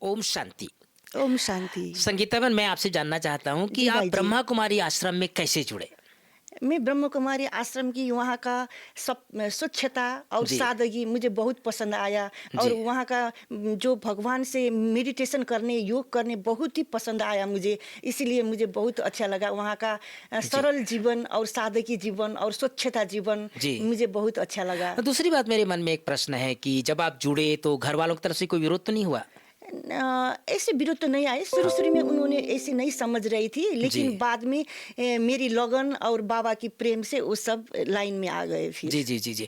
ओम शांति। ओम शांति। संगीता बहन, मैं आपसे जानना चाहता हूँ कि जी आप भाई जी। ब्रह्मा कुमारी आश्रम में कैसे जुड़े? मैं ब्रह्म कुमारी आश्रम की वहाँ का स्वच्छता और जी, सादगी मुझे बहुत पसंद आया। और जी, वहाँ का जो भगवान से मेडिटेशन करने योग करने बहुत ही पसंद आया मुझे। इसीलिए मुझे बहुत अच्छा लगा वहाँ का जी, सरल जीवन और सादगी जीवन और स्वच्छता जीवन जी। मुझे बहुत अच्छा लगा। दूसरी बात, मेरे मन में एक प्रश्न है कि जब आप जुड़े तो घर वालों की तरफ से कोई विरोध तो नहीं हुआ? ऐसे विरोध तो नहीं आए। शुरू हाँ, शुरू में उन्होंने ऐसे नहीं समझ रही थी, जी। लेकिन बाद में मेरी लगन और बाबा की प्रेम से वो सब लाइन में आ गए फिर। जी, जी, जी, जी।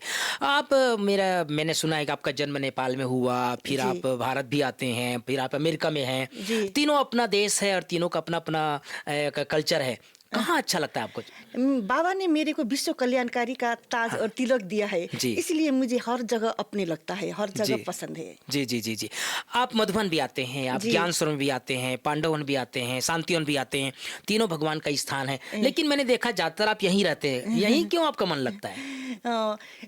मैंने सुना है कि आपका जन्म नेपाल में हुआ, फिर जी आप भारत भी आते हैं, फिर आप अमेरिका में हैं। जी। तीनों अपना देश है और तीनों का अपना-अपना कल्चर है। कहाँ अच्छा लगता है आपको? बाबा ने मेरे को विश्व कल्याणकारी का ताज हाँ, और तिलक दिया है। जी, इसलिए मुझे हर जगह अपने लगता है, हर जगह जी। पसंद है। जी, जी, जी, जी। आप मधुबन भी आते हैं, आप जी। ज्ञानसरोवर भी आते हैं, पांडवन भी आते हैं, शांतिवन भी आते हैं, तीनों भगवान का स्थान है। ए, लेकिन मैंने देखा ज़्यादातर आप यहीं रहते हैं, यहीं क्यों आपका मन लगता है?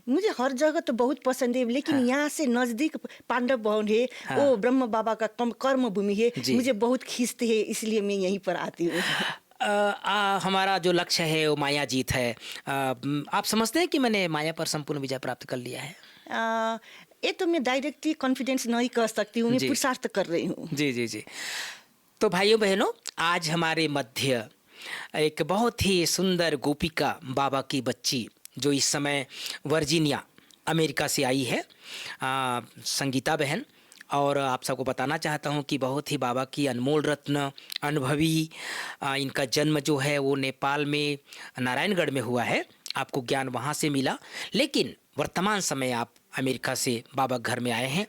मुझे हर जगह तो बहुत पसंद है, लेकिन हाँ, यहाँ से नजदीक पांडव भवन है। हाँ, वो ब्रह्म बाबा का कर्म भूमि है। जी। मुझे बहुत खींचते है, इसलिए मैं यहीं पर आती हूँ। हमारा जो लक्ष्य है वो माया जीत है। आप समझते हैं कि मैंने माया पर संपूर्ण विजय प्राप्त कर लिया है? अ, ये तो मैं डायरेक्टली कॉन्फिडेंस नहीं कर सकती हूँ, मैं जी, पुरुषार्थ कर रही हूँ। जी, जी, जी। तो भाइयों-बहनों, आज हमारे मध्य एक बहुत ही सुंदर गोपिका बाबा की बच्ची जो इस समय वर्जीनिया अमेरिका से आई है, संगीता बहन। और आप सबको बताना चाहता हूँ कि बहुत ही बाबा की अनमोल रत्न अनुभवी, इनका जन्म जो है वो नेपाल में नारायणगढ़ में हुआ है। आपको ज्ञान वहाँ से मिला, लेकिन वर्तमान समय आप अमेरिका से बाबा घर में आए हैं।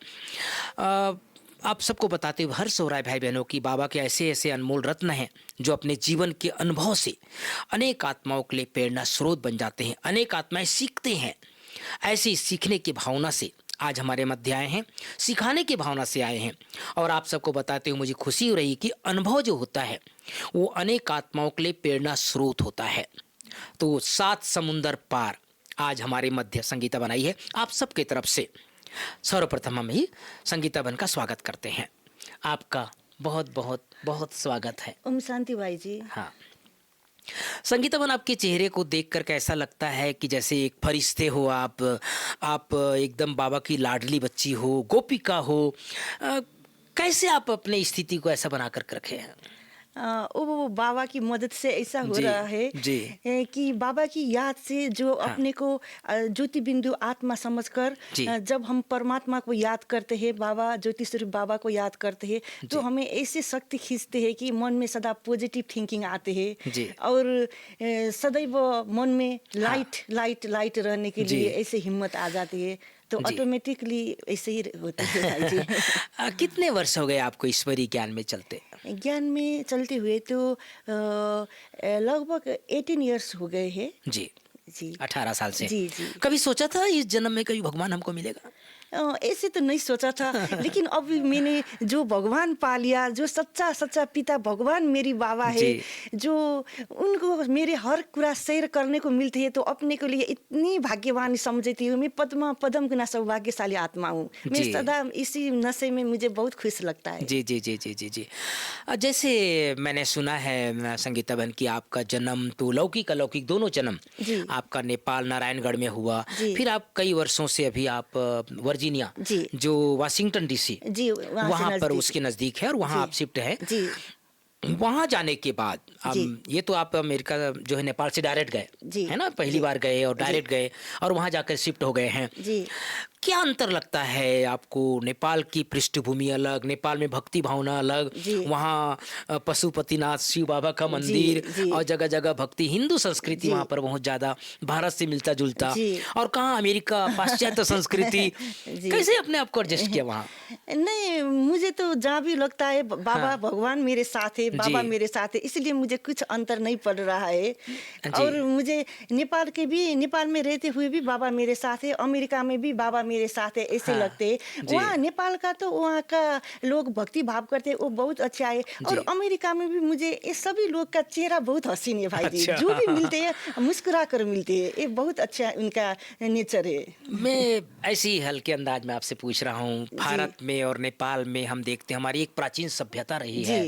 आप सबको बताते हुए हर्ष हो रहा है भाई बहनों की बाबा के ऐसे ऐसे अनमोल रत्न हैं जो अपने जीवन के अनुभव से अनेक आत्माओं के लिए प्रेरणा स्रोत बन जाते हैं, अनेक आत्माएं सीखते हैं। ऐसी सीखने की भावना से आज हमारे मध्य आए हैं, सिखाने की भावना से आए हैं। और आप सबको बताते हुए मुझे खुशी हो रही कि अनुभव जो होता है वो अनेक आत्माओं के लिए प्रेरणा स्रोत होता है। तो 7 समुंदर पार आज हमारे मध्य संगीता बनाई है। आप सबके तरफ से सर्वप्रथम हम ही संगीता बहन का स्वागत करते हैं। आपका बहुत बहुत बहुत स्वागत है। ओम शांति भाई जी। हाँ, संगीता बहन, आपके चेहरे को देख कर कैसा लगता है कि जैसे एक फरिश्ते हो आप एकदम बाबा की लाडली बच्ची हो, गोपिका हो। अ, कैसे आप अपने स्थिति को ऐसा बना कर रखे हैं? वो बाबा की मदद से ऐसा हो जी, रहा है जी, कि बाबा की याद से जो हाँ, अपने को ज्योति बिंदु आत्मा समझकर जी, जब हम परमात्मा को याद करते हैं, बाबा ज्योति स्वरूप बाबा को याद करते हैं, तो जी, हमें ऐसे शक्ति खींचते हैं कि मन में सदा पॉजिटिव थिंकिंग आते हैं। जी, और सदैव मन में हाँ, लाइट लाइट लाइट रहने के जी, लिए ऐसे हिम्मत आ जाती है। तो जी। ऑटोमेटिकली ऐसे ही होती है भाई जी। कितने वर्ष हो गए आपको ईश्वरीय ज्ञान में चलते? ज्ञान में चलते हुए तो लगभग 18 इयर्स हो गए हैं। जी, जी 18 साल से। जी जी। कभी सोचा था इस जन्म में कभी भगवान हमको मिलेगा? ऐसे तो नहीं सोचा था, लेकिन अब मैंने जो भगवान पा लिया, जो सच्चा सच्चा पिता भगवान मेरी बाबा है, जी, जो उनको मेरे हर कुरा शेयर करने को मिलते हैं, तो अपने को लिए इतनी भाग्यवान समझती हूँ। मैं पदम गुना सौभाग्यशाली आत्मा हूँ। मैं जी, सदा इसी नशे में मुझे बहुत खुश लगता है। जी, जी, जी, जी, जी, जी। जैसे मैंने सुना है संगीता बहन कि आपका जन्म तो लौकिक अलौकिक दोनों जन्म जी आपका नेपाल नारायणगढ़ में हुआ। जी फिर आप कई वर्षों से अभी आप वर्जीनिया, जी जो वाशिंगटन डीसी, जी, वहाँ से वहाँ पर नजदीक। उसके नज़दीक है और वहाँ जी आप शिफ्ट हैं। जी वहाँ जाने के बाद जी ये तो आप अमेरिका जो है नेपाल से डायरेक्ट गए, जी है ना? पहली जी बार गए और जी डायरेक्ट गए और वहाँ जाकर शिफ्ट हो गए हैं। जी क्या अंतर लगता है आपको? नेपाल की पृष्ठभूमि अलग, नेपाल में भक्ति भावना अलग, जी वहाँ पशुपतिनाथ शिव बाबा का जी मंदिर जी और जगह-जगह भक्ति, हिंदू संस्कृति जी वहाँ पर बहुत ज़्यादा भारत से मिलता-जुलता, जी और कहाँ अमेरिका पाश्चात्य संस्कृति। जी। कैसे अपने आप को एडजस्ट किया वहाँ? नहीं, मुझे तो जहाँ भी लगता है बाबा हाँ, भगवान मेरे साथ है, जी, बाबा मेरे साथ है, इसलिए मुझे कुछ अंतर नहीं पड़ रहा है। जी, और मुझे नेपाल में रहते हुए भी बाबा मेरे साथ है, अमेरिका में भी बाबा मेरे साथ है ऐसे हाँ, लगते हैं। जी। वहाँ नेपाल का तो वहाँ का लोग भक्ति भाव करते हैं, वो बहुत अच्छा है। और जी। अमेरिका में भी मुझे ये सभी लोग का चेहरा बहुत हसीन है भाई जी, अच्छा। जो भी मिलते हैं मुस्कुरा कर मिलते हैं, ये बहुत अच्छा उनका नेचर है। मैं ऐसे ही हल्के अंदाज में आपसे पूछ रहा हूँ, जी भारत में और नेपाल में हम देखते हैं हमारी एक प्राचीन सभ्यता रही जी है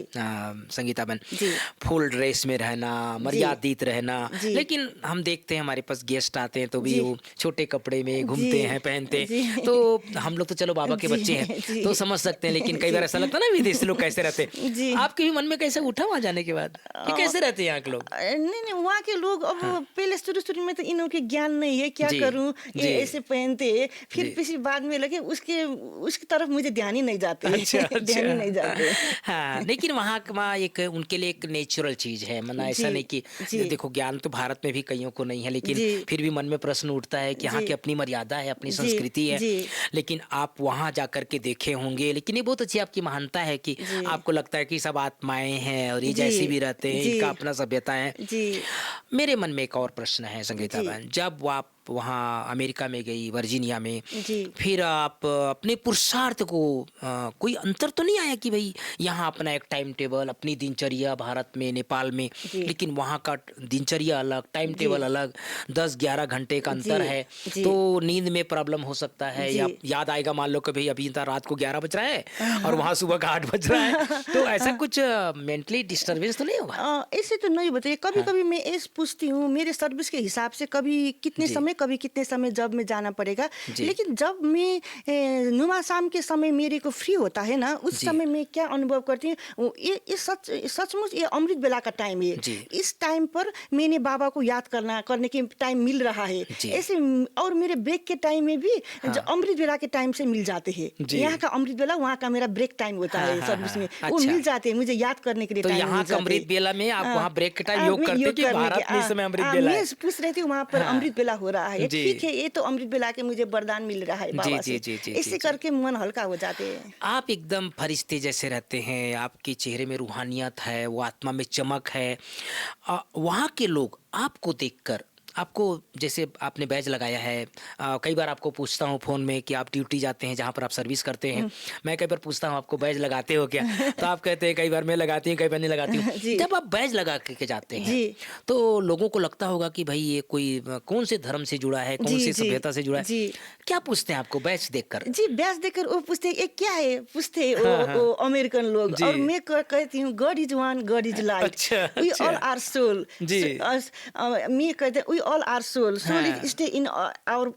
संगीता बहन, जी फुल ड्रेस में रहना, जी मर्यादित रहना। जी लेकिन हम देखते हैं हमारे पास गेस्ट आते हैं तो भी जी वो छोटे कपड़े में जी घूमते हैं, पहनते हैं। जी तो हम लोग तो चलो बाबा के जी बच्चे हैं तो जी समझ सकते हैं, लेकिन कई जी बार ऐसा लगता है ना विदेशी लोग कैसे रहते हैं। जी आपके भी मन में कैसे उठा वहाँ जाने के बाद कि अ, कैसे रहते हैं यहाँ के लोग? नहीं नहीं, वहाँ के लोग अब हाँ, पहले शुरू-शुरू में तो इन्हों के ज्ञान नहीं है, क्या जी, करूँ? ये जी, ऐसे पहनते हैं, फिर जी। किसी बाद में लगे उसके उसकी तरफ मुझे ध्यान ही नहीं जाते अच्छा, ध्यान ही नहीं अच्छा। जाते। हाँ, लेकिन वहाँ एक उनके लिए एक नेचुरल चीज़ है, मना ऐसा जी, नहीं कि जी, देखो ज्ञान तो भारत में भी कइयों को नहीं है, लेकिन जी, फिर भी मन में प्रश्न उठता है कि यहाँ जी, की अपनी मर्यादा है, अपनी जी, संस्कृति है। जी, लेकिन आप वहाँ जाकर के देखे होंगे, लेकिन ये बहुत अच्छी आपकी महानता है कि जी, आपको लगता है कि सब आत्माएँ हैं और ये जी, जैसे भी रहते हैं, जी, इनका अपना सभ्यता है। जी, मेरे मन में एक और प्रश्न है संगीता जी, बहन, जब आप वहाँ अमेरिका में गई, वर्जीनिया में, जी। फिर आप अपने पुरुषार्थ को कोई अंतर तो नहीं आया कि भई यहाँ अपना एक टाइम टेबल, अपनी दिनचर्या भारत में, नेपाल में, जी, लेकिन वहाँ का दिनचर्या अलग, टाइम जी, टेबल अलग, 10-11 घंटे का जी, अंतर है, जी, तो नींद में प्रॉब्लम हो सकता है या जी। याद आएगा मान लो कि भई अभी तो रात को 11 बज रहा है और वहाँ सुबह का 8 बज रहा है, तो ऐसा कुछ मेंटली डिस्टर्बेंस तो नहीं होगा? ऐसे तो नहीं बताइए, हाँ, कभी-कभी मैं ऐसे पूछती हूँ मेरे सर्विस के हिसाब से, कभी कितने समय जॉब में जाना पड़ेगा। जी, लेकिन जब मैं नुमा शाम के समय मेरे को फ्री होता है ना, उस जी, समय मैं क्या अनुभव करती हूँ, ये सचमुच ये अमृत बेला का टाइम है। जी, इस टाइम पर मैंने बाबा को याद करने के टाइम मिल रहा है। जी, ऐसे और मेरे ब्रेक के टाइम में भी जो हाँ, अमृत बेला के टाइम से मिल जाते हैं। जी। यहाँ का अमृत बेला, वहाँ का मेरा ब्रेक टाइम होता हाँ, है हाँ, सर्विस हाँ, में, वो अच्छा। मिल जाते हैं, मुझे याद करने के लिए तो टाइम यहाँ मिल का जाते अमृत बेला में आप हैं। वहाँ ब्रेक के टाइम योग मैं करते हैं योग कि करने के भारत में इस समय अमृत बेला मैं है? पूछ रही थी वहाँ पर हाँ, अमृत बेला हो रहा है, जी। ठीक है, ये तो अमृत बेला के मुझे वरदान मिल रहा है जी, बाबा जी, से, जी, जी, जी, ऐसे जी। करके मन हल्का हो जाते हैं। आप एकदम फरिश्ते जैसे रहते हैं, आपके चेहरे में रूहानियत है, वो आत्मा में चमक है। वहाँ के लोग आपको देखकर आपको जैसे आपने बैज लगाया है, कई बार आपको पूछता हूँ फ़ोन में कि आप ड्यूटी जाते हैं जहाँ पर आप सर्विस करते हैं, मैं कई बार पूछता हूँ आपको बैज लगाते हो क्या? तो आप कहते हैं कई बार मैं लगाती हूँ, कई बार नहीं लगाती हूँ। जी, जब आप बैज लगा के जाते हैं, जी, तो लोगों को लगता होगा कि भई ये कोई कौन से धर्म से जुड़ा है, कौन जी, सी जी, सभ्यता से जुड़ा है। जी। क्या पूछते हैं आपको बैज देखकर? जी, बैच देकर वो पूछते हैं, "ये क्या है?" पूछते हैं हाँ, हाँ। वो अमेरिकन लोग, जी। और मैं कहती हूँ, "God is one, God is light, अच्छा, वी अच्छा। All are soul." जी। मैं कहते हैं, "we all are soul, soul हाँ। इज स्टे इन आवर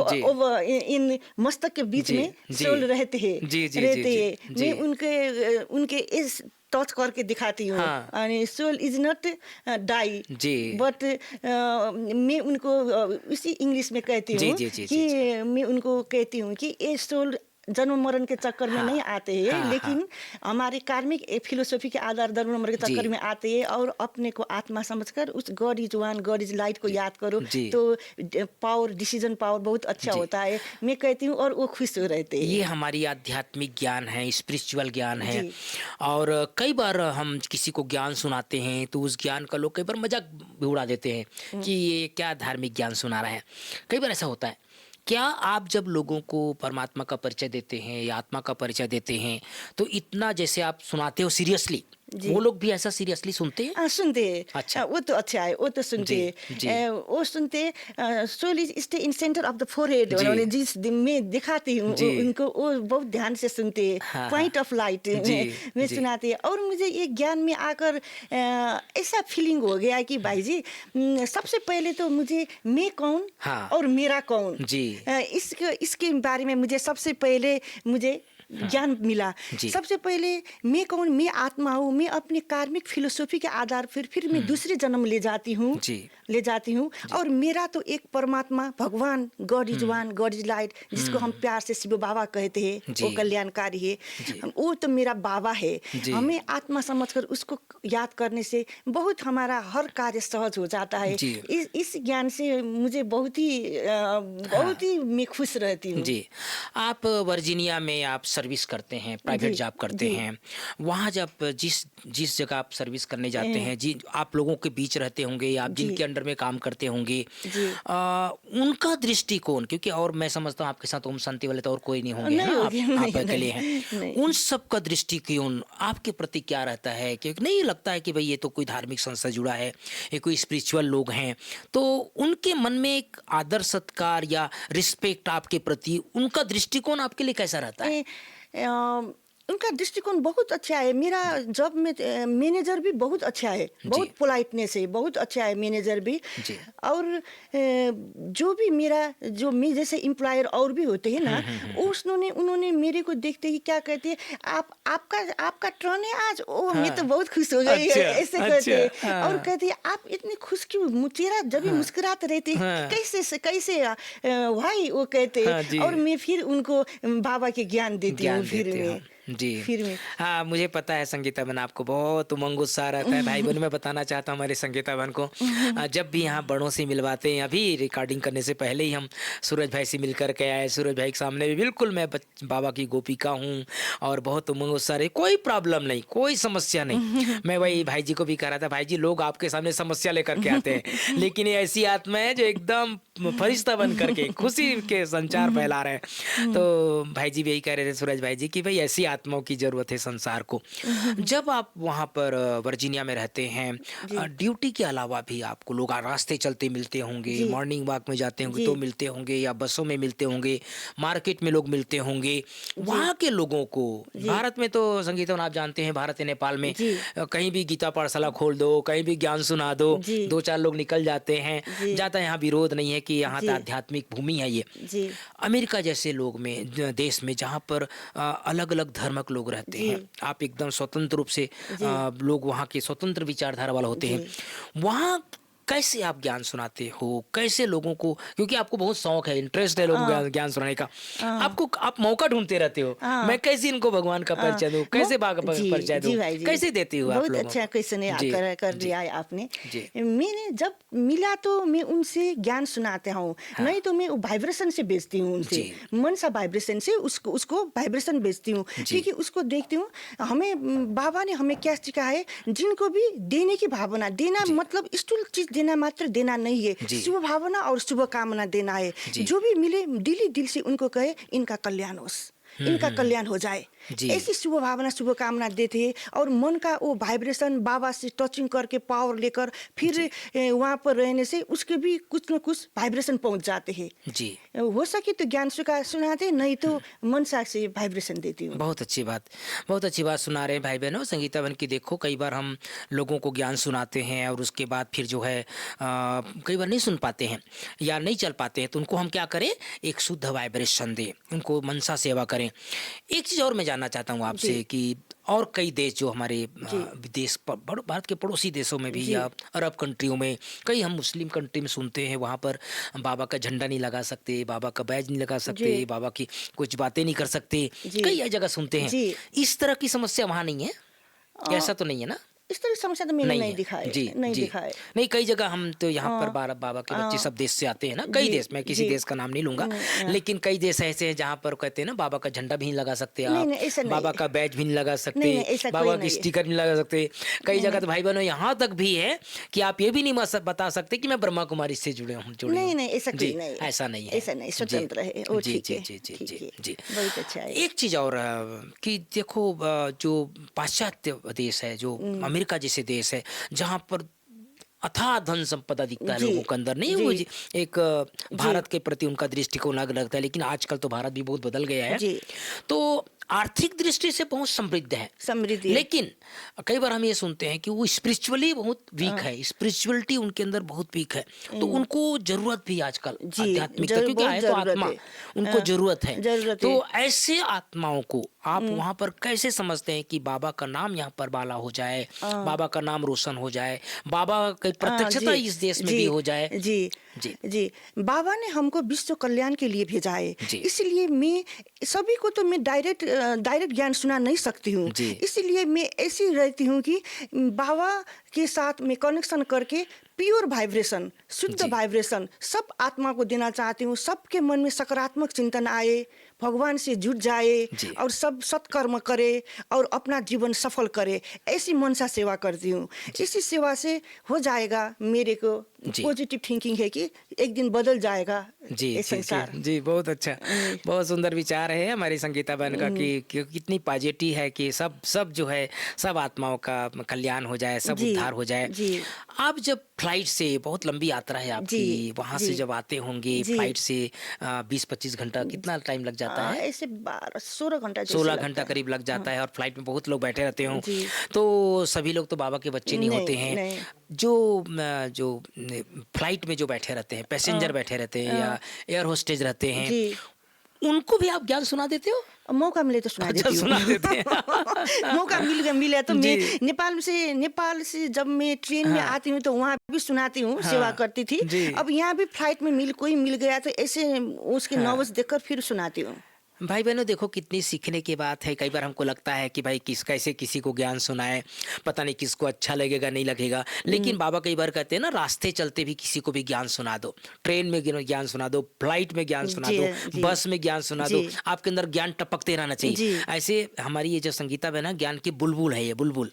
जी। ओवर इन मस्तक के बीच जी, में जी। सोल रहते हैं, जी, जी, जी, रहते जी, हैं।" जी। मैं उनके इस टच करके दिखाती हूँ, हाँ। यानी सोल इज नॉट डाई, जी। बट मैं उनको इसी इंग्लिश में कहती जी, हूँ जी, जी, जी, जी। कि मैं उनको कहती हूँ कि ये सोल जन्म मरण के चक्कर में हाँ। नहीं आते हैं, हाँ, हाँ। लेकिन हमारे कार्मिक फिलोसफी के आधार जन्म मरण के जी। चक्कर में आते हैं, और अपने को आत्मा समझकर उस God is one, God is light को याद करो, जी। तो पावर, डिसीजन पावर बहुत अच्छा जी। होता है, मैं कहती हूँ, और वो खुश हो रहते ये हैं। हमारी आध्यात्मिक ज्ञान है, स्पिरिचुअल ज्ञान है। जी और कई बार हम किसी को ज्ञान सुनाते हैं तो उस ज्ञान का लोग कई बार मजाक भी उड़ा देते हैं कि ये क्या धार्मिक ज्ञान सुना रहे हैं। कई बार ऐसा होता है। क्या आप जब लोगों को परमात्मा का परिचय देते हैं या आत्मा का परिचय देते हैं तो इतना जैसे आप सुनाते हो सीरियसली, जी। वो लोग भी ऐसा सीरियसली सुनते हैं? सुनते हैं। अच्छा। वो तो अच्छा है, वो तो सुनते जी, हैं। जी। वो सुनते हैं, soul is stay in centre of the forehead, जी। उन्होंने जिस दिन में दिखाती हूँ जी। उनको, वो बहुत ध्यान से सुनते हैं, हाँ, हाँ। पॉइंट ऑफ लाइट जी, में जी। सुनाते हैं, और मुझे ये ज्ञान में आकर ऐसा फीलिंग हो गया कि भाई जी, सबसे पहले तो मुझे मैं कौन हाँ। और मेरा कौन, जी। इसके बारे में मुझे सबसे पहले मुझे ज्ञान मिला। जी। सबसे पहले मैं कौन, मैं आत्मा हूँ, मैं अपने कार्मिक फिलोसफी के आधार फिर मैं दूसरे जन्म ले जाती हूँ, जी। और मेरा तो एक परमात्मा भगवान, God is one, God is light, जिसको हम प्यार से शिव बाबा कहते हैं, जी। वो कल्याणकारी है, वो तो मेरा बाबा है। जी। हमें आत्मा समझकर उसको याद करने से बहुत हमारा हर कार्य सहज हो जाता है। जी। इस ज्ञान से मुझे बहुत ही मैं खुश रहती हूँ। जी। आप वर्जीनिया में आप सर्विस करते हैं, प्राइवेट जी, जॉब करते जी। हैं, वहाँ जब जिस जिस जगह आप सर्विस करने जाते हैं, जी आप लोगों के बीच रहते होंगे या आप जी, जिनके अंडर में काम करते होंगे, जी। उनका दृष्टिकोण, क्योंकि और मैं समझता हूँ आपके साथ ओम शांति वाले तो और कोई नहीं होंगे, है नहीं ना? होगी, आप नहीं, अकेले हैं। नहीं, उन नहीं। सब का दृष्टिकोण आपके प्रति क्या रहता है? क्योंकि नहीं लगता है कि भई ये तो कोई धार्मिक संस्था से जुड़ा है, ये कोई स्पिरिचुअल लोग हैं, तो उनके मन में एक आदर सत्कार या रिस्पेक्ट आपके प्रति उनका दृष्टिकोण आपके लिए कैसा रहता है? ए, अ, उनका दृष्टिकोण बहुत अच्छा है। मेरा जी, जॉब में मैनेजर भी बहुत अच्छा है, जी, बहुत पोलाइटनेस है, बहुत अच्छा है मैनेजर भी। जी। और जो भी मेरा जो मैं जैसे एम्प्लॉयर और भी होते हैं ना, उन्होंने उन्होंने मेरे को देखते ही क्या कहते हैं, आप आपका आपका टर्न है आज। ओ मैं तो हाँ। बहुत खुश हो गई, अच्छा, ऐसे कहते हैं। अच्छा, और हाँ, कहते हैं आप इतनी खुश क्यों, चेहरा जब भी हाँ, मुस्कुराते रहते हैं, हाँ, कैसे भाई वो कहते हैं। हाँ जी। और मैं फिर उनको बाबा के ज्ञान देती हूँ ज्ञान फिर देते हो। में। जी। फिर में हाँ, मुझे पता है संगीता बहन आपको बहुत उमंग उत्साह रहता है। भाई-बहनों मैं बताना चाहता हूँ हमारे संगीता बहन को जब भी यहाँ बड़ों से मिलवाते हैं, अभी रिकॉर्डिंग करने से पहले ही हम सूरज भाई से मिल कर के आए। सूरज भाई के सामने भी बिल्कुल मैं बाबा की गोपिका हूँ और बहुत उमंग उत्साह रही, कोई प्रॉब्लम नहीं, कोई समस्या नहीं। मैं वही भाई जी को भी कह रहा था, भाई जी लोग आपके सामने समस्या लेकर के आते हैं, लेकिन ये ऐसी आत्मा है जो एकदम फरिश्ता बन करके खुशी के संचार फैला रहे हैं। तो भाई जी भी यही कह रहे थे सूरज भाई जी कि भाई ऐसी आत्माओं की ज़रूरत है संसार को। जब आप वहाँ पर वर्जीनिया में रहते हैं, जी ड्यूटी के अलावा भी आपको लोग रास्ते चलते मिलते होंगे, जी मॉर्निंग वॉक में जाते होंगे जी तो मिलते होंगे या बसों में मिलते होंगे, मार्केट में लोग मिलते होंगे। जी वहाँ के लोगों को जी भारत में तो संगीतवन आप जानते हैं, भारत या नेपाल में जी कहीं भी गीता पाठशाला खोल दो, कहीं भी ज्ञान सुना दो, जी 2-4 लोग निकल जाते हैं। जी ज़्यादा यहाँ विरोध नहीं है कि यहाँ तो जी आध्यात्मिक भूमि है ये। जी अमेरिका जैसे लोग में देश में जहाँ पर अलग-अलग धर्म के लोग रहते जी हैं, आप एकदम स्वतंत्र रूप से जी लोग वहाँ के स्वतंत्र विचारधारा वाले होते हैं। जी वहाँ कैसे आप ज्ञान सुनाते हो? कैसे लोगों को, क्योंकि आपको बहुत शौक है, इंटरेस्ट है लोगों को हाँ ज्ञान सुनाने का। हाँ आपको आप मौका ढूँढते रहते हो। मैं हाँ कैसे इनको भगवान का हाँ, परिचय दूँ? वो कैसे बाग प जी परिचय दूँ? जी भाई जी, कैसे देती हो आप बहुत लोगों अच्छा को? क्वेश्चन है जी, कर जी, लिया है आपने। जी। मैंने जब मिला तो मैं उनसे ज्ञान सुनाते हूँ, हाँ, नहीं तो मैं वाइब्रेशन से बेचती हूँ उनसे, जी, मन सा वाइब्रेशन से उसको उसको वाइब्रेशन बेचती हूँ। जी, क्योंकि उसको देखती हूँ, हमें बाबा ने हमें क्या सिखाया है, जिनको भी देने की भावना, देना जी, मतलब स्थूल चीज देना मात्र देना नहीं है, जी, शुभ भावना और शुभ कामना देना है। जी। जो भी मिले दिली दिल से उनको कहे इनका कल्याण हो, इनका कल्याण हो जाए, जी, ऐसी शुभ भावना शुभ कामना देते हैं। और मन का वो वाइब्रेशन बाबा से टचिंग करके पावर लेकर फिर जी, वहाँ पर रहने से उसके भी कुछ न कुछ वाइब्रेशन पहुँच जाते हैं। जी। हो सके तो ज्ञान सुनाते, नहीं तो मनसा से वाइब्रेशन देती हूँ। बहुत अच्छी बात, बहुत अच्छी बात सुना रहे हैं भाई बहनों। संगीता बहन की देखो, कई बार हम लोगों को ज्ञान सुनाते हैं और उसके बाद फिर जो है कई बार नहीं सुन पाते हैं या नहीं चल पाते हैं, तो उनको हम क्या करें, एक शुद्ध वाइब्रेशन दें, उनको मनसा सेवा करें। एक चीज़ और मैं जानना चाहता हूँ जी आपसे कि और कई देश जो हमारे जी देश भारत के पड़ोसी देशों में भी जी या अरब कंट्रियों में, कई हम मुस्लिम कंट्री में सुनते हैं, वहाँ पर बाबा का झंडा नहीं लगा सकते, बाबा का बैज नहीं लगा जी सकते, बाबा की कुछ बातें नहीं कर सकते, जी कई जगह सुनते हैं। जी इस तरह की समस्या वहाँ नहीं है? अ, ऐसा तो नहीं है ना? इस तरह की समस्या तो मैंने नहीं नहीं है। दिखाए, जी, नहीं जी। दिखाए। नहीं, कई जगह हम तो यहाँ पर अ, बाबा के बच्चे अ, सब देश से आते हैं ना, कई जी देश, मैं किसी जी देश का नाम नहीं लूँगा, लेकिन कई देश ऐसे हैं जहाँ पर कहते हैं ना बाबा का झंडा भी नहीं लगा सकते नहीं आप, नहीं ऐसा नहीं, बाबा का बैज भी नहीं लगा नहीं सकते, नहीं ऐसा कोई बाबा की नहीं है, स्टिकर नहीं लगा सकते। कई नहीं जगह नहीं तो भाई बहनों यहाँ तक भी है कि आप ये भी नहीं बता सकते कि मैं ब्रह्मा कुमारी से जुड़ी हूँ। नहीं नहीं ऐसा कोई जी, नहीं है, ऐसा नहीं है। ऐसा नहीं, जी, स्वतंत्र है वो, जी, ठीक जी, है, जी, जी, ठीक जी, है, जी। बहुत अच्छा है। एक चीज़ और कि देखो जो पाश्चात्य देश है, जो अमेरिका जैसे देश है, जहाँ पर अथाह धन संपदा दिखता है जी लोगों के अंदर, नहीं जी वो एक जी भारत के प्रति उनका दृष्टिकोण अलग लगता है, लेकिन आजकल तो भारत भी बहुत बदल गया है। जी तो आर्थिक दृष्टि से बहुत समृद्ध है, समृद्धि है। लेकिन कई बार हम ये सुनते हैं कि वो स्पिरिचुअली बहुत वीक हाँ, है, स्पिरिचुअलिटी उनके अंदर बहुत वीक है, तो हम्म, उनको जरूरत भी आजकल जी आध्यात्मिकता, क्योंकि बहुत है तो जरूरत आत्मा, है, उनको जरूरत है। जरूरत है। तो ऐसे आत्माओं को आप वहां पर कैसे समझते हैं कि बाबा का नाम यहाँ पर बाला हो जाए, हाँ बाबा का नाम रोशन हो जाए, बाबा की हाँ, प्रत्यक्षता इस देश में भी जी हो जाए? जी जी, जी बाबा ने हमको विश्व कल्याण के लिए भेजा है, जी, इसलिए मैं सभी को तो मैं डायरेक्ट ज्ञान सुना नहीं सकती हूँ। जी, इसलिए मैं ऐसी रहती हूँ कि बाबा के साथ मैं कनेक्शन करके प्योर वाइब्रेशन, शुद्ध जी, वाइब्रेशन सब आत्मा को देना चाहती हूँ। सबके मन में सकारात्मक चिंतन आए, भगवान से जुट जाए जी। और सब सत्कर्म करे और अपना जीवन सफल करे, ऐसी मनसा सेवा करती हूँ। इसी सेवा से हो जाएगा, मेरे को जी। पॉजिटिव थिंकिंग है कि एक दिन बदल जाएगा जी ये जी संसार। जी जी, बहुत अच्छा, बहुत सुंदर विचार है हमारी संगीता बहन का कि कितनी पॉजिटिव है कि सब सब जो है, सब आत्माओं का कल्याण हो जाए, सब जी उद्धार हो जाए। जी आप जब फ्लाइट से, बहुत लंबी यात्रा है आपकी, जी वहाँ से जी जब आते होंगे जी फ्लाइट से 20-25 घंटा, कितना टाइम लग जाता है? ऐसे 12-16 घंटा जैसे 16 लगता घंटा है। करीब लग जाता है और फ्लाइट में बहुत लोग बैठे रहते हों, जी तो सभी लोग तो बाबा के बच्चे नहीं होते नहीं हैं। नहीं जो फ्लाइट में जो बैठे रहते हैं, पैसेंजर बैठे रहते हैं या अ, एयर होस्टेज रहते हैं, जी उनको भी आप ज्ञान सुना देते हो? मौका मिले तो सुना अच्छा, देती हूँ। सुना देते हैं। मौका मिला तो मैं जी। नेपाल से जब मैं ट्रेन में हाँ, आती हूँ तो वहाँ भी सुनाती हूँ, सेवा हाँ। करती थी। जी। अब यहाँ भी फ्लाइट में कोई मिल गया तो ऐसे उसके हाँ। नर्वस देखकर फिर सुनाती हूँ। भाई बहनों, देखो कितनी सीखने की बात है। कई बार हमको लगता है कि भाई कैसे किसी को ज्ञान सुनाए, पता नहीं किसको अच्छा लगेगा नहीं लगेगा, लेकिन बाबा कई बार कहते हैं ना, रास्ते चलते भी किसी को भी ज्ञान सुना दो, ट्रेन में ज्ञान सुना दो, फ्लाइट में ज्ञान सुना जी दो, जी बस में ज्ञान सुना दो, जी आपके अंदर ज्ञान टपकते रहना चाहिए। जी ऐसे हमारी ये जो संगीता बहन है, ज्ञान की बुलबुल है, ये बुलबुल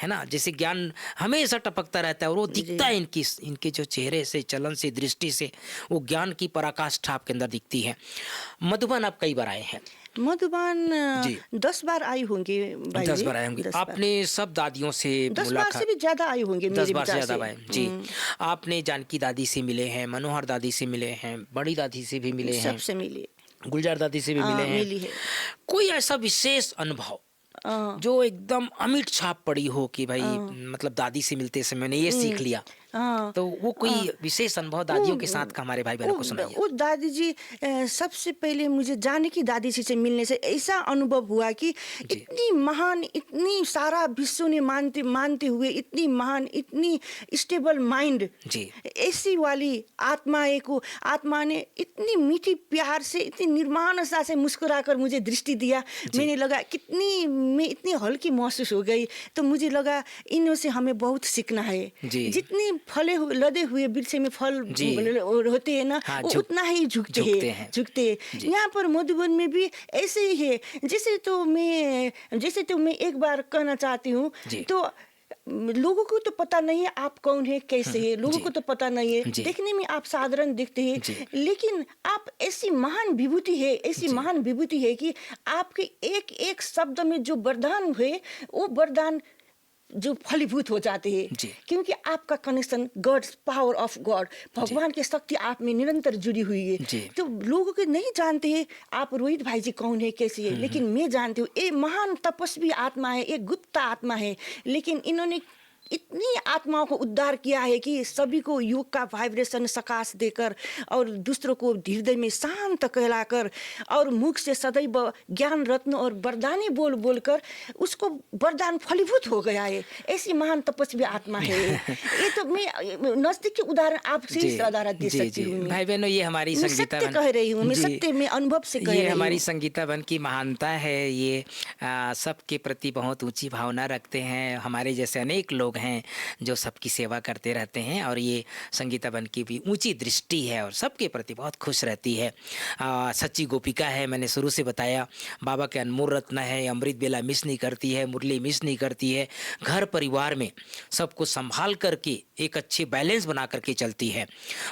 है ना, जैसे ज्ञान हमेशा टपकता रहता है और वो दिखता है इनके जो चेहरे से, चलन से, दृष्टि से, वो ज्ञान की पराकाष्ठा आपके अंदर दिखती है। मधुबन आप कई बार आए हैं? मधुबन जी। 10 बार आई होंगी भाई 10 जी। बार आए होंगे 10 बार आपने। सब दादियों से 10 बार से भी ज्यादा आई होंगी 10 मेरे बार से विचार ज्यादा से। आए जी। आपने जानकी दादी से मिले हैं, मनोहर दादी से मिले हैं, बड़ी दादी से भी मिले हैं, सबसे मिली। गुलजार दादी से भी मिले हैं। मिली है। कोई ऐसा विशेष अनुभव जो एकदम अमिट छाप पड़ी हो कि भाई, मतलब दादी से मिलते समय मैंने ये सीख लिया, हाँ तो वो कोई विशेष अनुभव दादियों के साथ का हमारे भाई बहनों को सुनाइए। वो दादी जी सबसे पहले मुझे जानकी दादी जी से मिलने से ऐसा अनुभव हुआ कि जी। इतनी महान, इतनी सारा विश्व ने मानते हुए इतनी महान, इतनी स्टेबल माइंड, जी। ऐसी वाली आत्मा ने इतनी मीठी प्यार से, इतनी निर्माणता से मुस्कुराकर मुझे दृष्टि दिया। मैंने लगा मैं इतनी हल्की महसूस हो गई, तो मुझे लगा इनों से हमें बहुत सीखना है। जी। जितनी लदे हुए वृक्ष में फल जी। होते हैं ना, हाँ, वो उतना ही झुकते हैं। हैं। यहाँ पर मधुबन में भी ऐसे ही है। जैसे तो मैं एक बार कहना चाहती हूँ, जी। तो लोगों को तो पता नहीं है आप कौन है, कैसे है, लोगों जी। को तो पता नहीं है। जी। देखने में आप साधारण दिखते हैं, जी। लेकिन आप ऐसी महान विभूति है, महान विभूति है कि आपके एक एक शब्द में जो वरदान हुए, वो वरदान जो फलीभूत हो जाते हैं, जी। क्योंकि आपका connection God's power of God, भगवान की शक्ति आप में निरंतर जुड़ी हुई है। जी। तो लोगों के नहीं जानते हैं आप रोहित भाई जी कौन है, कैसी है, लेकिन मैं जानती हूँ ये महान तपस्वी आत्मा है, एक गुप्त आत्मा है, लेकिन इन्होंने इतनी आत्माओं को उद्धार किया है कि सभी को योग का वाइब्रेशन सकाश देकर और दूसरों को हृदय में शांत कहलाकर और मुख से सदैव ज्ञान रत्न और वरदानी बोलकर उसको वरदान फलीभूत हो गया है। ऐसी महान तपस्वी आत्मा है ये तो मैं नजदीक के उदाहरण आपसे ही उदाहरण दे सकती हूँ। भाई बहनों, ये हमारी मैं संगीता सत्य कह रही हूँ, मैं जी। सत्य में अनुभव से कह रही ये हूँ। हमारी संगीता बहन की महानता है। ये सबके प्रति बहुत ऊंची भावना रखते हैं। हमारे जैसे अनेक लोग हैं जो सबकी सेवा करते रहते हैं, और ये संगीता बहन की भी ऊंची दृष्टि है और सबके प्रति बहुत खुश रहती है। सच्ची गोपिका है, मैंने शुरू से बताया। बाबा के अनमोल रत्न है। अमृत बेला मिस नहीं करती है, मुरली मिस नहीं करती है। घर परिवार में सबको संभाल करके एक अच्छे बैलेंस बना करके चलती है।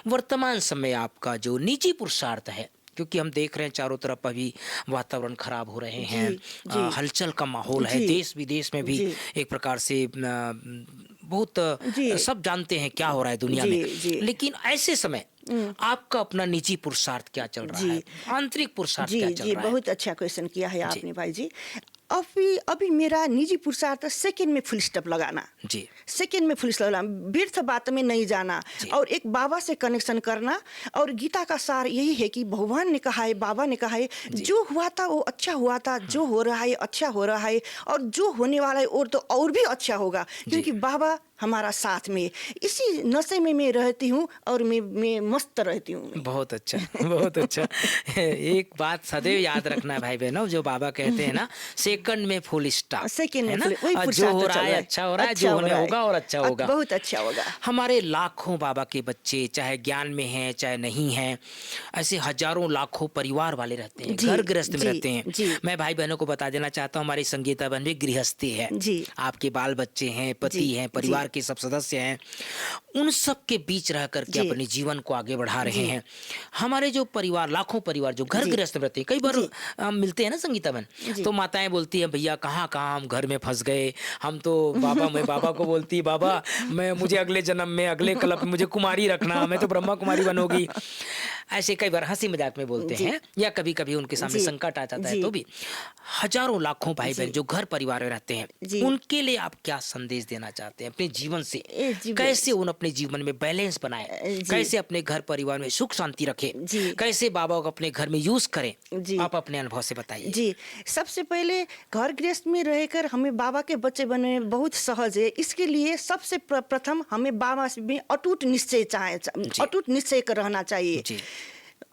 वर्तमान समय आपका जो निजी पुरुषार्थ है, क्योंकि हम देख रहे हैं चारों तरफ अभी वातावरण खराब हो रहे हैं, जी। हलचल का माहौल है, जी। देश विदेश में भी जी। एक प्रकार से बहुत जी। सब जानते हैं क्या हो रहा है दुनिया जी, में। जी। लेकिन ऐसे समय आपका अपना निजी पुरुषार्थ क्या चल रहा जी। है, आंतरिक पुरुषार्थ क्या चल जी रहा है? बहुत अच्छा क्वेश्चन किया है आपने भाई जी। अभी मेरा निजी पुरुषार्थ सेकंड में फुल स्टॉप लगाना, जी। सेकंड में फुल स्टॉप लगाना, व्यर्थ बात में नहीं जाना जी। और एक बाबा से कनेक्शन करना। और गीता का सार यही है कि भगवान ने कहा है, बाबा ने कहा है, जो हुआ था वो अच्छा हुआ था, जो हो रहा है अच्छा हो रहा है, और जो होने वाला है और तो और भी अच्छा होगा, क्योंकि बाबा हमारा साथ में, इसी नशे में मैं रहती हूँ और मैं मस्त रहती हूँ। बहुत अच्छा, बहुत अच्छा। एक बात सदैव याद रखना भाई बहनों, जो बाबा कहते हैं ना, सेकंड में फुल स्टॉप, सेकंड है में ना? वही जो पुरुषार्थ हो तो रहा चल है रहा है, अच्छा हो रहा है, अच्छा जो हो होने रहा है, होगा और अच्छा होगा। बहुत अच्छा होगा। हमारे लाखों बाबा के बच्चे चाहे ज्ञान में हैं चाहे नहीं हैं, ऐसे हजारों लाखों परिवार वाले रहते हैं, जी घर गृहस्थ में जी रहते हैं। जी मैं भाई बहनों को बता देना चाहता हूँ, हमारी संगीता बहन भी गृहस्थी है, जी आपके बाल बच्चे हैं, जी पति हैं, जी परिवार के सब सदस्य हैं, उन सब के बीच रह करके जी अपने जीवन को आगे बढ़ा रहे जी हैं। हमारे जो परिवार, लाखों परिवार जो घर जी गृहस्थ में रहते हैं, कई बार जी हम मिलते हैं ना संगीता बहन, जी तो माताएं बोलती हैं भैया कहाँ कहाँ हम घर में फंस गए, हम तो बाबा, मैं बाबा को बोलती बाबा मैं मुझे अगले जन्म में अगले कल्प में मुझे कुमारी रखना, मैं तो ब्रह्मा कुमारी बनोगी। ऐसे कई बार हंसी मजाक में बोलते जी हैं, या कभी कभी उनके सामने जी संकट आ जाता है जी तो भी। हजारों लाखों भाई जी बहन जो घर परिवार में रहते हैं, जी उनके लिए आप क्या संदेश देना चाहते हैं अपने जीवन से? ए जी कैसे उन अपने जीवन में बैलेंस बनाए, जी कैसे अपने घर परिवार में सुख शांति रखे, जी कैसे बाबा को अपने घर में यूज करें? जी आप अपने अनुभव से बताइए। जी, सबसे पहले घर गृहस्थ में रहकर हमें बाबा के बच्चे बनने बहुत सहज है। इसके लिए सबसे प्रथम हमें बाबा से में अटूट निश्चय जी अटूट निश्चय कर रहना चाहिए। जी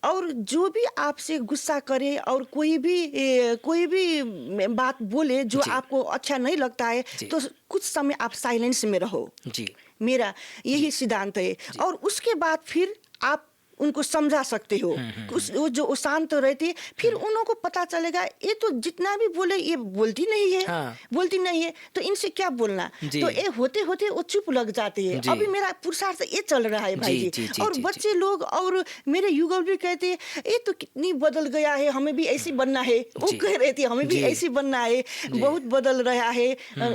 और जो भी आपसे गुस्सा करे और कोई भी बात बोले जो जी आपको अच्छा नहीं लगता है, जी तो कुछ समय आप साइलेंस में रहो। जी मेरा यही सिद्धांत है। और उसके बाद फिर आप उनको समझा सकते हो। वो जो शांत रहती है, फिर उन को पता चलेगा ये तो जितना भी बोले ये बोलती नहीं है, हाँ। बोलती नहीं है, तो इनसे क्या बोलना। जी। तो ये होते होते वो चुप लग जाते हैं। जी। अभी मेरा पुरुषार्थ ये चल रहा है भाई जी, जी। जी, जी, और जी, बच्चे लोग और मेरे युगल भी कहते हैं ये तो कितनी बदल गया है, हमें भी ऐसी बनना है। वो जी। कह रही थी हमें भी जी। ऐसी बनना है, बहुत बदल रहा है,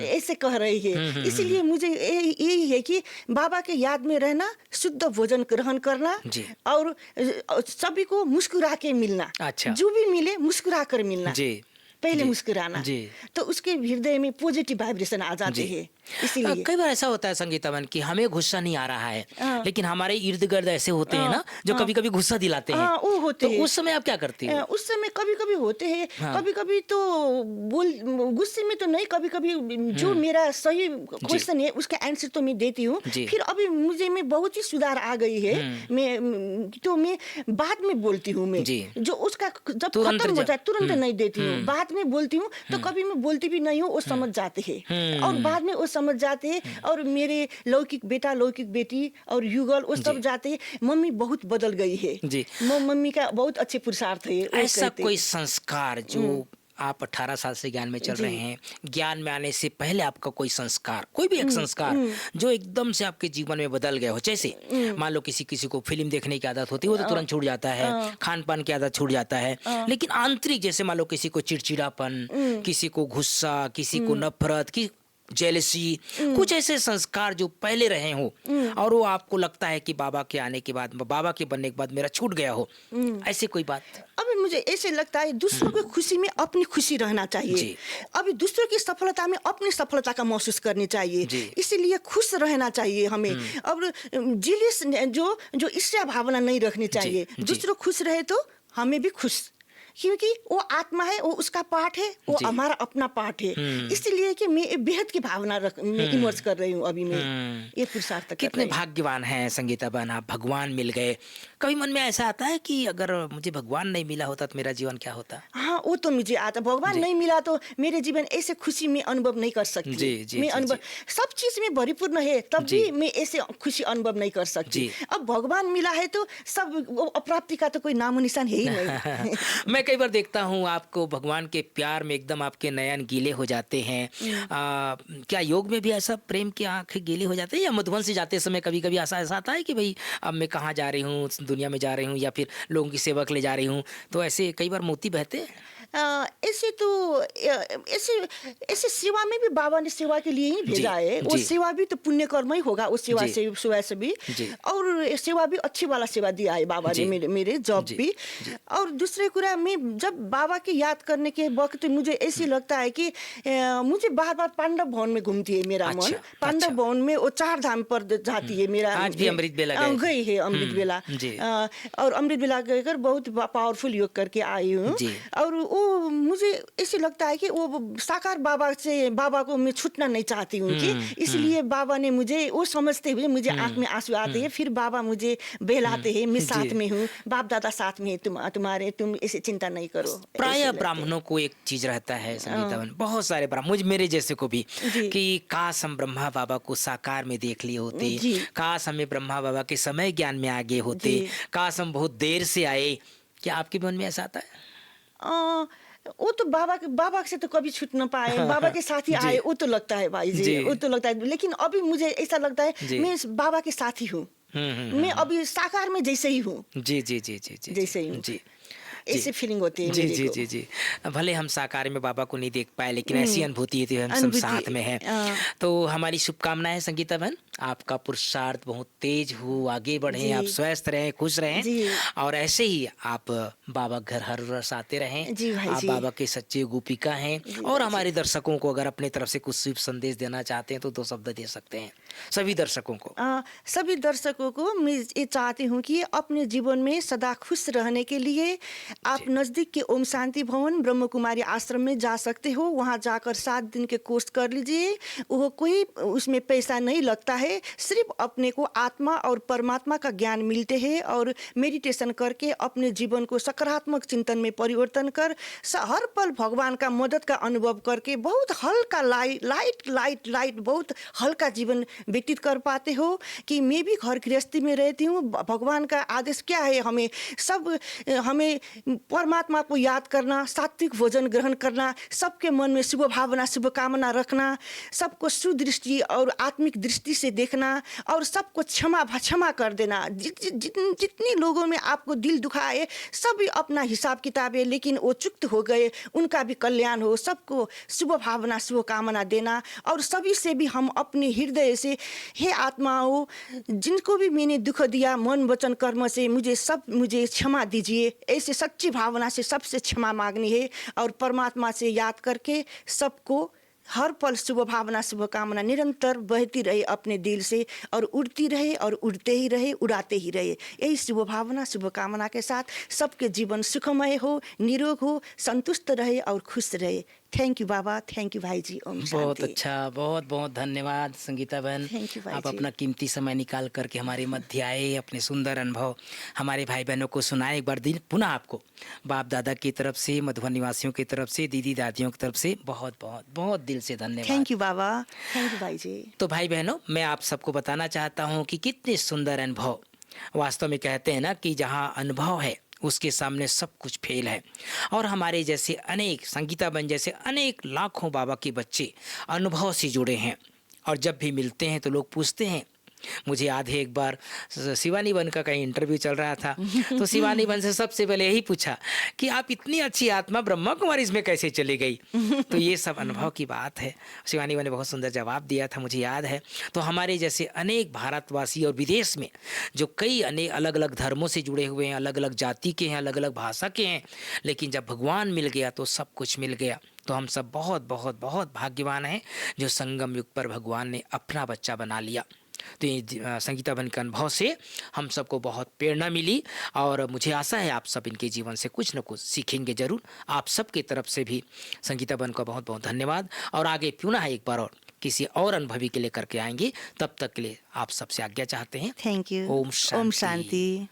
ऐसे कह रही है। इसलिए मुझे यही है कि बाबा के याद में रहना, शुद्ध भोजन ग्रहण करना जी। और सभी को मुस्कुरा के मिलना। अच्छा। जो भी मिले मुस्कुरा कर मिलना। जी पहले जी मुस्कुराना, जी तो उसके हृदय में पॉजिटिव वाइब्रेशन आ जाते जी। हैं। इसीलिए कई बार ऐसा होता है संगीता बहन कि हमें गुस्सा नहीं आ रहा है, हाँ। लेकिन हमारे इर्द गिर्द ऐसे होते हैं ना जो हाँ। कभी कभी गुस्सा दिलाते हैं। हाँ, वो होते तो हैं। उस समय आप क्या करती हो? उस समय कभी कभी होते हैं, हाँ। कभी कभी तो बोल गुस्से में तो नहीं, कभी कभी जो मेरा सही क्वेश्चन है उसका आंसर तो मैं देती हूँ। जी। फिर अभी मुझे में बहुत ही सुधार आ गई है। मैं बाद में बोलती हूँ। मैं जी। जो उसका जब तुरंत खत्म हो जब- जाए तुरंत नहीं देती हूँ, बाद में बोलती हूँ। तो कभी मैं बोलती भी नहीं हूँ, वो समझ जाते हैं और बाद में वो समझ जाते हैं। और मेरे लौकिक बेटा लौकिक बेटी और युगल वो सब जी। जाते हैं, मम्मी बहुत बदल गई है। जी। मम्मी का बहुत अच्छे पुरुषार्थ है। वो ऐसा कहते कोई संस्कार जो आप 18 साल से ज्ञान में चल जी। रहे हैं, ज्ञान में आने से पहले आपका कोई संस्कार, कोई भी एक संस्कार जो एकदम से आपके जीवन में बदल गया हो? जैसे मान लो किसी किसी को फिल्म देखने की आदत होती है, वो तो तुरंत छूट जाता है, खान पान की आदत छूट जाता है, लेकिन आंतरिक जैसे मान लो किसी को चिड़चिड़ापन, किसी को गुस्सा, किसी को नफरत की जेलसी, कुछ ऐसे संस्कार जो पहले रहे हो और वो आपको लगता है कि बाबा के आने के बाद, बाबा के बनने के बाद मेरा छूट गया हो, ऐसे कोई बात? अभी मुझे ऐसे लगता है दूसरों की खुशी में अपनी खुशी रहना चाहिए। जी। अभी दूसरों की सफलता में अपनी सफलता का महसूस करनी चाहिए। जी। इसीलिए खुश रहना चाहिए हमें। अब जिलिस जो ईर्ष्या भावना नहीं रखनी चाहिए। जी। दूसरों खुश रहे तो हमें भी खुश, क्योंकि वो आत्मा है, वो उसका पार्ट है, वो जी। हमारा अपना पार्ट है। इसलिए कि मैं बेहद की भावना मैं इमर्ज कर रही हूँ अभी मैं ये पुरुषार्थ कर कितने रही हूँ। भाग्यवान हैं संगीता बहन आप, भगवान मिल गए। कभी मन में ऐसा आता है कि अगर मुझे भगवान नहीं मिला होता तो मेरा जीवन क्या होता? हाँ, वो तो मुझे आता। भगवान नहीं मिला तो मेरे जीवन ऐसे खुशी में अनुभव नहीं कर सकती। जी, जी, मैं जी, अनुभव सब चीज में परिपूर्ण है, तब जी। भी मैं ऐसे खुशी अनुभव नहीं कर सकती। जी। अब भगवान मिला है तो सब वो अप्राप्ति का तो कोई नामो निशान है ही नहीं। मैं कई बार देखता हूँ आपको भगवान के प्यार में एकदम आपके नयन गीले हो जाते हैं। क्या योग में भी ऐसा प्रेम की आंखें गीली हो जाती है, या मधुबन से जाते समय कभी कभी ऐसा आता है कि भाई अब मैं कहाँ जा रही हूँ, दुनिया में जा रही हूँ, या फिर लोगों की सेवा के लिए जा रही हूँ, तो ऐसे कई बार मोती बहते हैं? ऐसे तो ऐसे सेवा में भी बाबा ने सेवा के लिए ही भेजा है। वो जी। सेवा भी तो पुण्य कर्म ही होगा, उस सेवा जी। से भी। जी। और सेवा भी अच्छी वाला सेवा दिया है बाबा जी। ने मेरे जॉब जी। भी। और दूसरे कुरा में जब बाबा की याद करने के वक्त मुझे ऐसे लगता है कि मुझे बार बार पांडव भवन में घूमती है मेरा मन। पांडव भवन में वो 4 धाम पर जाती है मेरा। आज भी अमृत बेला गई है अमृत बेला। और अमृत बेला गकर बहुत पावरफुल योग करके आई हूँ। और वो वो मुझे ऐसे लगता है कि वो साकार बाबा को मैं छूटना नहीं चाहती हूँ कि इसलिए बाबा ने मुझे वो समझते हुए मुझे आँख में आंसू आते हैं, फिर बाबा मुझे बहलाते हैं, मैं साथ जी। में हूँ, बाप दादा साथ में है, तुम ऐसे चिंता नहीं करो, ऐसे प्राय लगते हैं। ब्राह्मणों को एक चीज रहता है संगीता बहन, बहुत सारे ब्राह्मण, मुझ मेरे जैसे को भी, जी। कि काश हम ब्रह्मा बाबा को साकार में देख लिए होते, जी। काश हमें ब्रह्मा बाबा के समय ज्ञान में आगे होते, जी। काश हम बहुत देर से आए। क्या आपके मन में ऐसा आता है? अ, वो तो बाबा से तो कभी छूट ना पाए, बाबा के साथ ही जी। आए, वो तो लगता है भाई जी, जी। वो तो लगता है। लेकिन अभी मुझे ऐसा लगता है जी। मैं इस बाबा के साथ ही हूँ, मैं अभी साकार में जैसे ही हूँ, जी जी जी जी जी जैसे ही जी हूँ, जी जी ऐसी फीलिंग होती है जी मेरे जी को। जी जी। भले हम साकार में बाबा को नहीं देख पाए, लेकिन ऐसी अनुभूति है कि हम सब अनुभूति साथ में हैं। तो हमारी शुभकामनाएं संगीता बहन, आपका पुरुषार्थ बहुत तेज हो, आगे बढ़ें, आप जी। स्वस्थ रहें, खुश रहें, जी। और ऐसे ही आप बाबा घर हर रोज आते रहें। जी भाई आप जी। बाबा के सच्चे गोपिका हैं। जी और भाई जी। हमारे दर्शकों को अगर अपने तरफ से कुछ शुभ संदेश देना चाहते हैं तो 2 शब्द दे सकते हैं सभी दर्शकों को। सभी दर्शकों को मैं ये चाहती हूँ कि अपने जीवन में सदा खुश रहने के लिए आप जी। नज़दीक के ओम शांति भवन ब्रह्म कुमारी आश्रम में जा सकते हो, वहाँ जाकर 7 दिन के कोर्स कर लीजिए। वो कोई उसमें पैसा नहीं लगता है, सिर्फ अपने को आत्मा और परमात्मा का ज्ञान मिलते हैं, और मेडिटेशन करके अपने जीवन को सकारात्मक चिंतन में परिवर्तन कर हर पल भगवान का मदद का अनुभव करके बहुत हल्का लाइट बहुत हल्का जीवन व्यतीत कर पाते हो। कि मैं भी घर गृहस्थी में रहती हूँ, भगवान का आदेश क्या है, हमें परमात्मा को याद करना, सात्विक भोजन ग्रहण करना, सबके मन में शुभ भावना शुभ कामना रखना, सबको सुदृष्टि और आत्मिक दृष्टि से देखना, और सबको क्षमा कर देना। जितनी लोगों में आपको दिल दुखाए सभी अपना हिसाब किताब है, लेकिन वो चुक्त हो गए, उनका भी कल्याण हो, सबको शुभ भावना शुभ कामना देना। और सभी से भी हम अपने हृदय से, हे आत्माओं, जिनको भी मैंने दुख दिया मन वचन कर्म से, मुझे क्षमा दीजिए, ऐसे सच्ची भावना से सबसे क्षमा मांगनी है, और परमात्मा से याद करके सबको हर पल शुभ भावना शुभ कामना निरंतर बहती रहे अपने दिल से, और उड़ती रहे और उड़ते ही रहे, उड़ाते ही रहे। यही शुभ भावना शुभ कामना के साथ सबके जीवन सुखमय हो, निरोग हो, संतुष्ट रहे और खुश रहे। Thank you Baba, thank you भाई जी। ओम बहुत शांति। अच्छा, बहुत बहुत धन्यवाद संगीता बहन। Thank you, भाई आप जी। अपना कीमती समय निकाल करके हमारे मध्य आए, अपने सुंदर अनुभव हमारे भाई बहनों को सुनाए। एक बार दिन पुनः आपको बाप दादा की तरफ से, मधुबन निवासियों की तरफ से, दीदी दादियों की तरफ से बहुत बहुत बहुत दिल से धन्यवाद। Thank you Baba, thank you भाई जी। तो भाई बहनों, मैं आप सबको बताना चाहता हूँ कि कितने सुंदर अनुभव, वास्तव में कहते हैं ना कि जहाँ अनुभव है उसके सामने सब कुछ फेल है। और हमारे जैसे अनेक, संगीता बहन जैसे अनेक लाखों बाबा के बच्चे अनुभव से जुड़े हैं, और जब भी मिलते हैं तो लोग पूछते हैं। मुझे याद है एक बार शिवानी बहन का कहीं इंटरव्यू चल रहा था, तो शिवानी बहन से सबसे पहले यही पूछा कि आप इतनी अच्छी आत्मा ब्रह्मा कुमारी इसमें कैसे चली गई। तो ये सब अनुभव की बात है। शिवानी बहन ने बहुत सुंदर जवाब दिया था, मुझे याद है। तो हमारे जैसे अनेक भारतवासी और विदेश में जो कई अनेक अलग अलग धर्मों से जुड़े हुए हैं, अलग अलग जाति के हैं, अलग अलग भाषा के हैं, लेकिन जब भगवान मिल गया तो सब कुछ मिल गया। तो हम सब बहुत बहुत बहुत भाग्यवान हैं जो संगम युग पर भगवान ने अपना बच्चा बना लिया। तो ये संगीता बहन के अनुभव से हम सबको बहुत प्रेरणा मिली, और मुझे आशा है आप सब इनके जीवन से कुछ न कुछ सीखेंगे जरूर। आप सबकी तरफ से भी संगीता बहन का बहुत बहुत धन्यवाद, और आगे पुनः एक बार और किसी और अनुभवी के लिए करके आएंगे। तब तक के लिए आप सबसे आज्ञा चाहते हैं। Thank you. ओम ओम शांति। शांति।